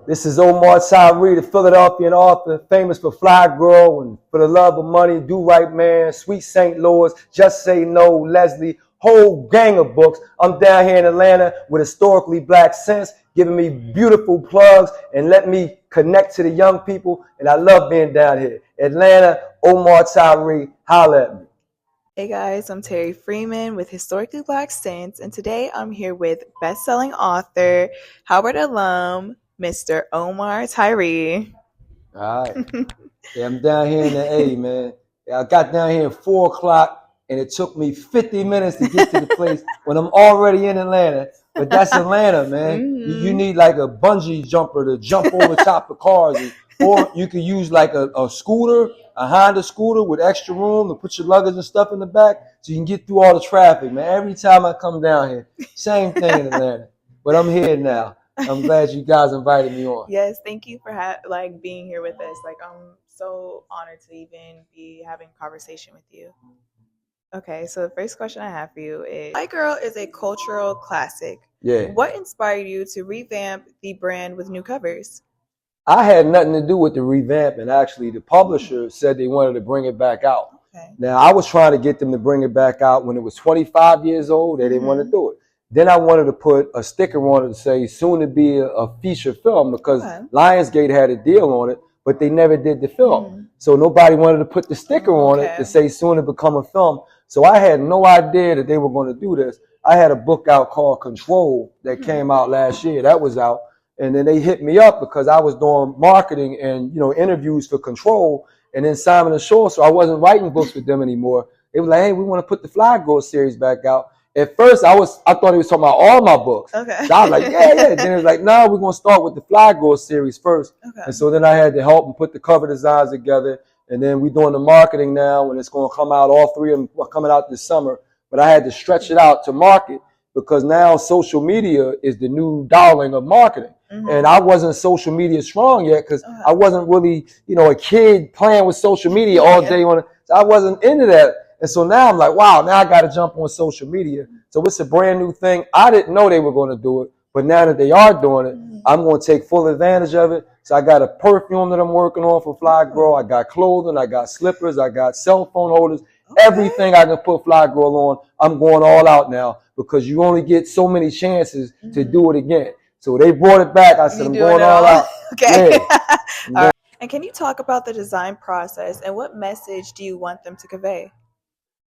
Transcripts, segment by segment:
This is Omar Tyree, the Philadelphian author, famous for Flyy Girl and For the Love of Money, Do Right Man, Sweet St. Louis, Just Say No, Leslie, whole gang of books. I'm down here in Atlanta with historically black sense, giving me beautiful plugs and let me connect to the young people. And I love being down here. Atlanta, Omar Tyree, holla at me. Hey guys, I'm Terri Freeman with Historically Black Sense, and today I'm here with best-selling author, Howard alum, Mr. Omar Tyree. All right. Yeah, I'm down here in the A, man. Yeah, I got down here at 4 o'clock, and it took me 50 minutes to get to the place when I'm already in Atlanta. But that's Atlanta, man. Mm-hmm. You need like a bungee jumper to jump over top of cars. Or you could use like a scooter, a Honda scooter with extra room to put your luggage and stuff in the back so you can get through all the traffic, man. Every time I come down here, same thing in Atlanta. But I'm here now. I'm glad you guys invited me on. Yes, thank you for being here with us. I'm so honored to even be having a conversation with you. Okay, so the first question I have for you is, Flyy Girl is a cultural classic. Yeah. What inspired you to revamp the brand with new covers? I had nothing to do with the revamp, and actually the publisher said they wanted to bring it back out. Okay. Now, I was trying to get them to bring it back out when it was 25 years old. They didn't want to do it. Then I wanted to put a sticker on it to say soon to be a feature film because Lionsgate had a deal on it, but they never did the film. So nobody wanted to put the sticker on it to say soon to become a film. So I had no idea that they were going to do this. I had a book out called Control that came out last year. That was out. And then they hit me up because I was doing marketing and, interviews for Control. And then Simon & Shaw, so I wasn't writing books with them anymore. They were like, hey, we want to put the Flyy Girl series back out. At first, I thought he was talking about all my books. Okay. So I was like, yeah. Then it was like, no, we're going to start with the Flyy Girl series first. Okay. And so then I had to help and put the cover designs together. And then we're doing the marketing now, and it's going to come out, all three of them are coming out this summer. But I had to stretch it out to market because now social media is the new darling of marketing. And I wasn't social media strong yet because I wasn't really, a kid playing with social media all day. So I wasn't into that. And so now I'm like, wow, now I got to jump on social media. So it's a brand new thing. I didn't know they were going to do it. But now that they are doing it, I'm going to take full advantage of it. So I got a perfume that I'm working on for Flyy Girl. I got clothing. I got slippers. I got cell phone holders. Everything I can put Flyy Girl on, I'm going all out now because you only get so many chances to do it again. So they brought it back. I said, I'm going all out. Okay. Yeah. All right. And can you talk about the design process and what message do you want them to convey?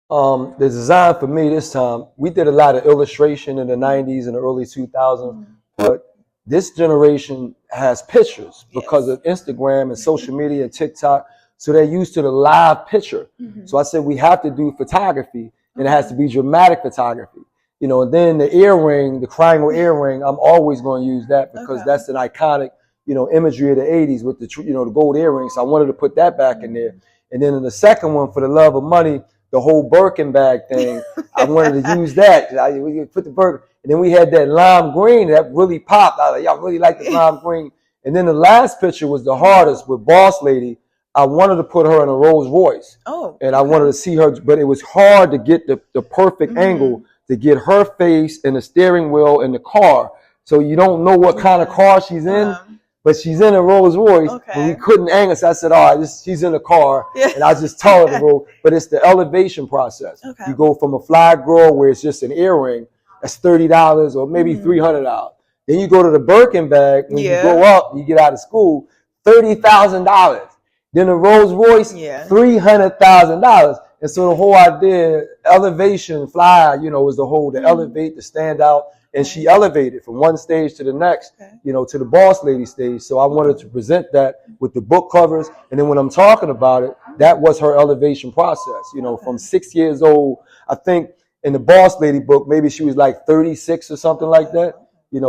The design for me this time, we did a lot of illustration in the 90s and the early 2000s, but this generation has pictures because of Instagram and social media and TikTok. So they're used to the live picture. So I said, we have to do photography and it has to be dramatic photography. And then the earring, the triangle earring, I'm always going to use that because that's an iconic, imagery of the 80s with the, the gold earring. So I wanted to put that back in there. And then in the second one, For the Love of Money, the whole Birkin bag thing, I wanted to use that. We put the Birkin. And then we had that lime green that really popped. I was like, y'all really like the lime green. And then the last picture was the hardest with Boss Lady. I wanted to put her in a Rolls Royce. And I wanted to see her, but it was hard to get the perfect angle to get her face in the steering wheel in the car. So you don't know what kind of car she's in, but she's in a Rolls Royce. And we couldn't angle. So I said, all right, she's in the car. And I just tell her to roll. But it's the elevation process. You go from a Flyy Girl where it's just an earring, that's $30 or maybe $300. Then you go to the Birkin bag. When you grow up, you get out of school, $30,000. Then the Rolls Royce, $300,000. And so the whole idea, elevation, Flyy, was the whole, to elevate, to stand out. And she elevated from one stage to the next, to the Boss Lady stage. So I wanted to present that with the book covers. And then when I'm talking about it, that was her elevation process, from 6 years old. I think in the Boss Lady book, maybe she was like 36 or something like that.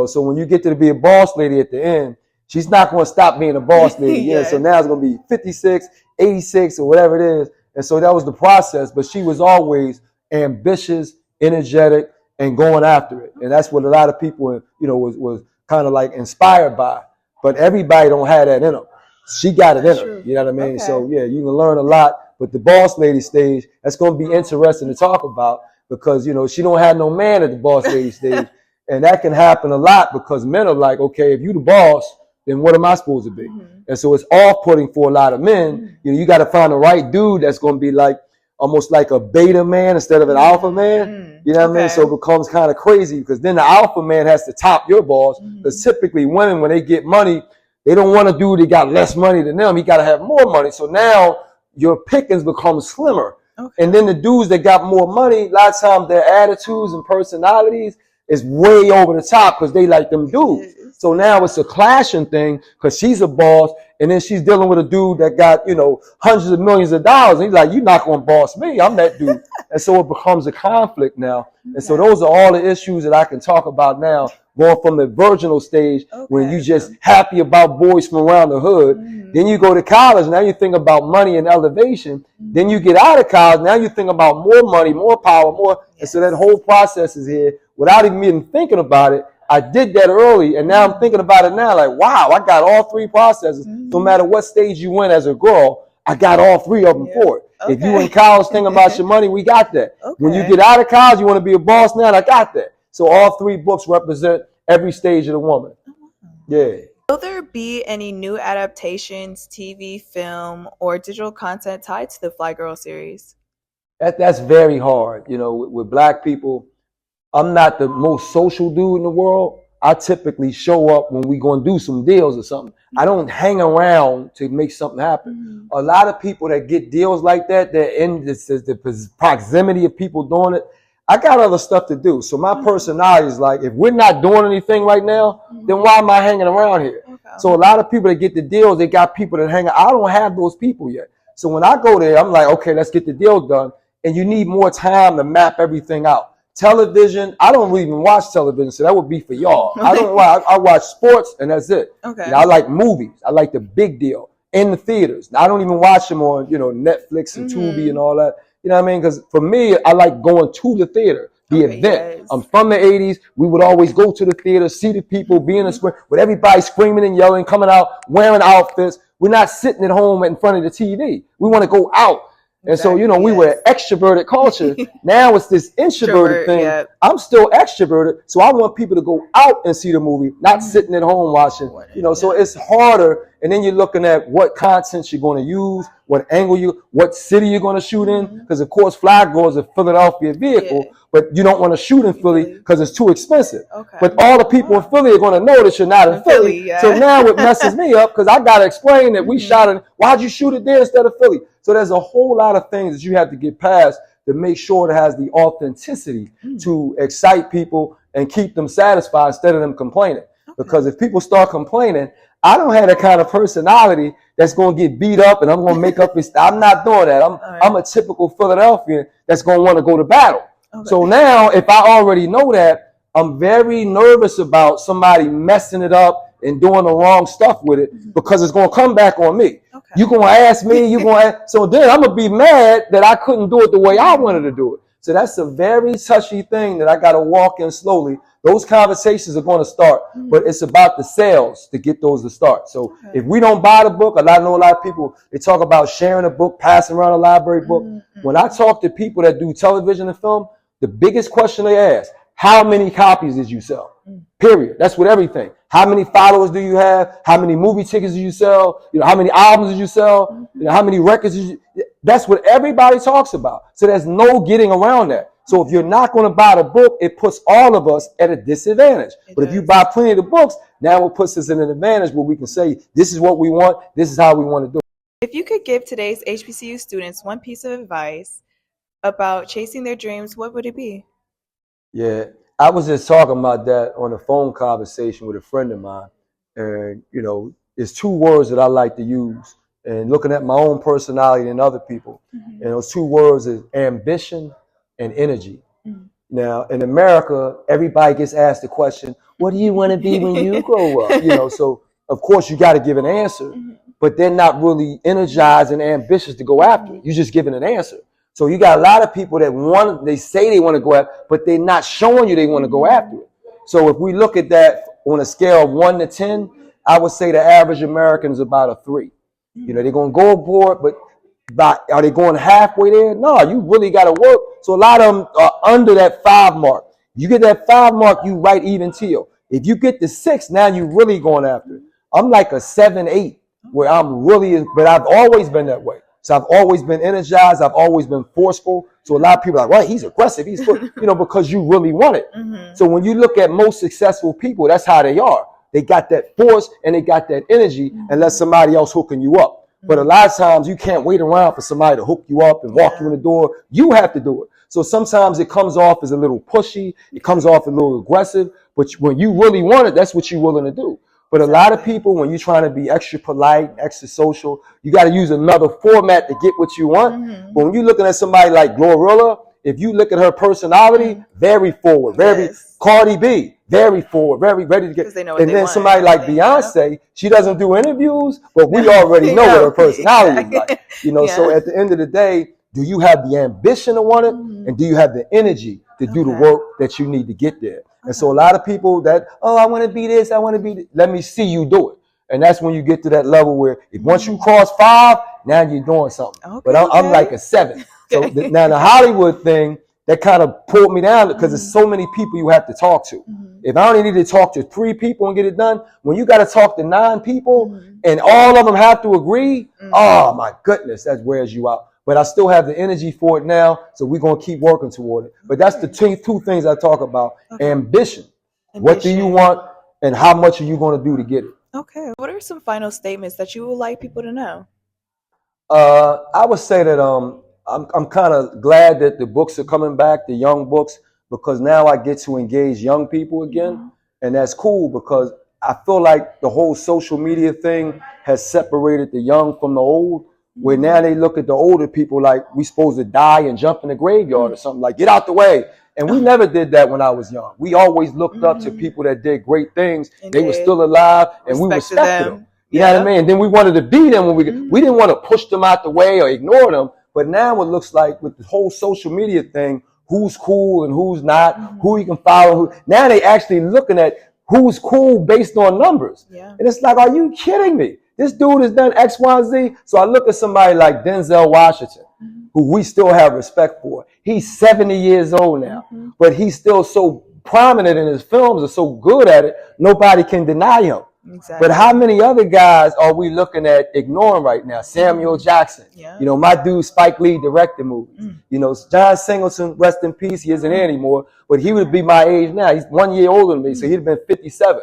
So when you get to be a boss lady at the end, she's not going to stop being a boss lady. So now it's going to be 56, 86 or whatever it is. And so that was the process. But she was always ambitious, energetic, and going after it. And that's what a lot of people, was kind of like inspired by. But everybody don't have that in them. She got it in her. You know what I mean? So, yeah, you can learn a lot. But the boss lady stage, that's going to be interesting to talk about because, she don't have no man at the boss lady stage. And that can happen a lot because men are like, okay, if you the boss, then what am I supposed to be? And so it's off-putting for a lot of men. You know, you got to find the right dude that's going to be like almost like a beta man instead of an alpha man. You know what I mean? So it becomes kind of crazy because then the alpha man has to top your boss. Because typically women, when they get money, they don't want a dude that got less money than them. He got to have more money. So now your pickings become slimmer. And then the dudes that got more money, a lot of times their attitudes and personalities is way over the top because they like them dudes. So now it's a clashing thing because she's a boss and then she's dealing with a dude that got, you know, hundreds of millions of dollars. And he's like, you're not going to boss me. I'm that dude. And so it becomes a conflict now. And so those are all the issues that I can talk about now, going from the virginal stage when you just happy about boys from around the hood. Then you go to college. Now you think about money and elevation. Then you get out of college. Now you think about more money, more power, more. And so that whole process is here without even thinking about it. I did that early, and now I'm thinking about it now. Like, wow, I got all three processes. No matter what stage you went as a girl, I got all three of them for it. If you in college thinking about your money, we got that. When you get out of college, you want to be a boss now, I got that. So all three books represent every stage of the woman. Yeah. Will there be any new adaptations, TV, film, or digital content tied to the Flyy Girl series? That's very hard. You know, with black people, I'm not the most social dude in the world. I typically show up when we going to do some deals or something. I don't hang around to make something happen. A lot of people that get deals like that, they're in the proximity of people doing it. I got other stuff to do. So my personality is like, if we're not doing anything right now, then why am I hanging around here? So a lot of people that get the deals, they got people that hang out. I don't have those people yet. So when I go there, I'm like, okay, let's get the deal done. And you need more time to map everything out. Television, I don't even watch television, so that would be for y'all. I watch sports, and that's it. Now, I like movies. I like the big deal in the theaters. Now, I don't even watch them on, you know, Netflix and Tubi and all that. You know what I mean? Because for me, I like going to the theater, the event. I'm from the 80s. We would always go to the theater, see the people, be in the square, with everybody screaming and yelling, coming out, wearing outfits. We're not sitting at home in front of the TV. We want to go out. And so, you know, we were extroverted culture. Now it's this introverted thing. I'm still extroverted. So I want people to go out and see the movie, not sitting at home watching. You know, so it's harder. And then you're looking at what content you're going to use, what angle what city you're going to shoot in. Because, of course, Flyy Girl is a Philadelphia vehicle. But you don't want to shoot in Philly because it's too expensive. But all the people in Philly are going to know that you're not in Philly. So now it messes me up because I got to explain that we shot it. Why'd you shoot it there instead of Philly? So there's a whole lot of things that you have to get past to make sure it has the authenticity to excite people and keep them satisfied instead of them complaining. Because if people start complaining, I don't have that kind of personality that's going to get beat up and I'm going to make up his. I'm not doing that. I'm a typical Philadelphian that's going to want to go to battle. So now, if I already know that, I'm very nervous about somebody messing it up and doing the wrong stuff with it because it's going to come back on me. You're going to ask me, so then I'm going to be mad that I couldn't do it the way I wanted to do it. So that's a very touchy thing that I got to walk in slowly. Those conversations are going to start, but it's about the sales to get those to start. So if we don't buy the book, I know a lot of people, they talk about sharing a book, passing around a library book. When I talk to people that do television and film, the biggest question they ask, how many copies did you sell? Period. That's with everything. How many followers do you have? How many movie tickets did you sell? You know, how many albums did you sell? You know, how many records did you? That's what everybody talks about. So there's no getting around that. So if you're not going to buy the book, it puts all of us at a disadvantage. But if you buy plenty of the books, now it puts us in an advantage where we can say, this is what we want. This is how we want to do it. If you could give today's HBCU students one piece of advice about chasing their dreams, what would it be? Yeah, I was just talking about that on a phone conversation with a friend of mine. And, you know, it's two words that I like to use. And looking at my own personality and other people. And those two words is ambition and energy. Now, in America, everybody gets asked the question, what do you want to be when you grow up? You know, so of course you got to give an answer, but they're not really energized and ambitious to go after it. You're just giving an answer. So you got a lot of people that they say they want to go after, but they're not showing you they want to go after it. So if we look at that on a scale of 1 to 10, I would say the average American is about a 3. You know, they're going to go aboard, but are they going halfway there? No, you really got to work. So a lot of them are under that 5 mark. You get that 5 mark, you right even teal. If you get the 6, now you're really going after it. I'm like a 7-8 where I'm really, but I've always been that way. So I've always been energized. I've always been forceful. So a lot of people are like, well, he's aggressive. He's, because you really want it. So when you look at most successful people, that's how they are. They got that force and they got that energy unless somebody else hooking you up. But a lot of times you can't wait around for somebody to hook you up and walk you in the door. You have to do it. So sometimes it comes off as a little pushy. It comes off a little aggressive. But when you really want it, that's what you're willing to do. But a lot of people, when you're trying to be extra polite, extra social, you got to use another format to get what you want. But when you're looking at somebody like Glorilla, if you look at her personality, very forward, very Cardi B, very forward, very ready to get. And then somebody like Beyonce, she doesn't do interviews, but we already know what her personality is like. So at the end of the day, do you have the ambition to want it? And do you have the energy to do the work that you need to get there? And so a lot of people that, I want to be this, I want to be this. Let me see you do it. And that's when you get to that level where if once you cross 5, now you're doing something. But I'm like a 7. So now the Hollywood thing, that kind of pulled me down because there's so many people you have to talk to. If I only need to talk to 3 people and get it done, when you got to talk to 9 people and all of them have to agree, oh my goodness, that wears you out. But I still have the energy for it now, so we're going to keep working toward it. But that's the 2 things I talk about. Ambition. What do you want and how much are you going to do to get it? Okay. What are some final statements that you would like people to know? I would say that I'm kind of glad that the books are coming back, the young books, because now I get to engage young people again. And that's cool because I feel like the whole social media thing has separated the young from the old. Where now they look at the older people like we supposed to die and jump in the graveyard or something, like get out the way. And we never did that when I was young. We always looked up to people that did great things. They were still alive and we respected them. You know what I mean? And then we wanted to be them when we didn't want to push them out the way or ignore them. But now it looks like with the whole social media thing, who's cool and who's not, who you can follow. Now they actually looking at who's cool based on numbers. And it's like, are you kidding me? This dude has done X, Y, Z. So I look at somebody like Denzel Washington, who we still have respect for. He's 70 years old now, but he's still so prominent in his films and so good at it, nobody can deny him. But how many other guys are we looking at ignoring right now? Samuel Jackson. My dude Spike Lee directed movies. John Singleton, rest in peace, he isn't here anymore, but he would be my age now. He's 1 year older than me, so he'd have been 57.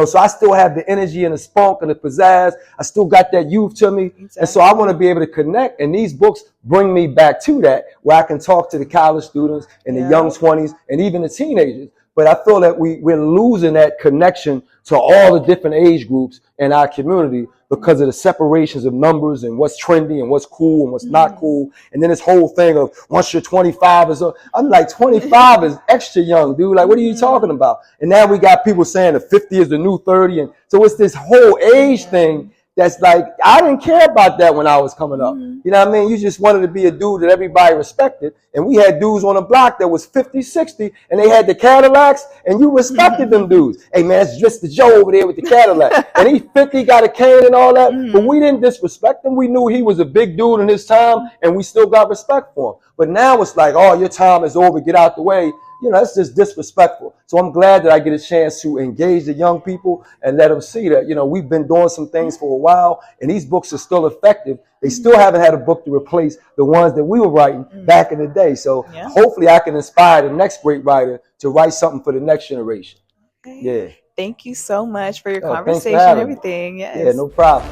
So I still have the energy and the spunk and the pizzazz. I still got that youth to me. And so I want to be able to connect. And these books bring me back to that, where I can talk to the college students and the young 20s and even the teenagers. But I feel that we're losing that connection to all the different age groups in our community because of the separations of numbers and what's trendy and what's cool and what's not cool. And then this whole thing of once you're 25 is I'm like 25 is extra young, dude. Like, what are you talking about? And now we got people saying that 50 is the new 30. And so it's this whole age thing that's like, I didn't care about that when I was coming up. You know what I mean? You just wanted to be a dude that everybody respected. And we had dudes on the block that was 50, 60, and they had the Cadillacs, and you respected them dudes. Hey, man, it's just the Joe over there with the Cadillac. And he 50, got a cane and all that. But we didn't disrespect him. We knew he was a big dude in his time, and we still got respect for him. But now it's like, oh, your time is over. Get out the way. That's just disrespectful. So I'm glad that I get a chance to engage the young people and let them see that, we've been doing some things for a while and these books are still effective. They still haven't had a book to replace the ones that we were writing back in the day. So hopefully I can inspire the next great writer to write something for the next generation. Thank you so much for your Thanks for conversation and having me. everything. Yeah, no problem.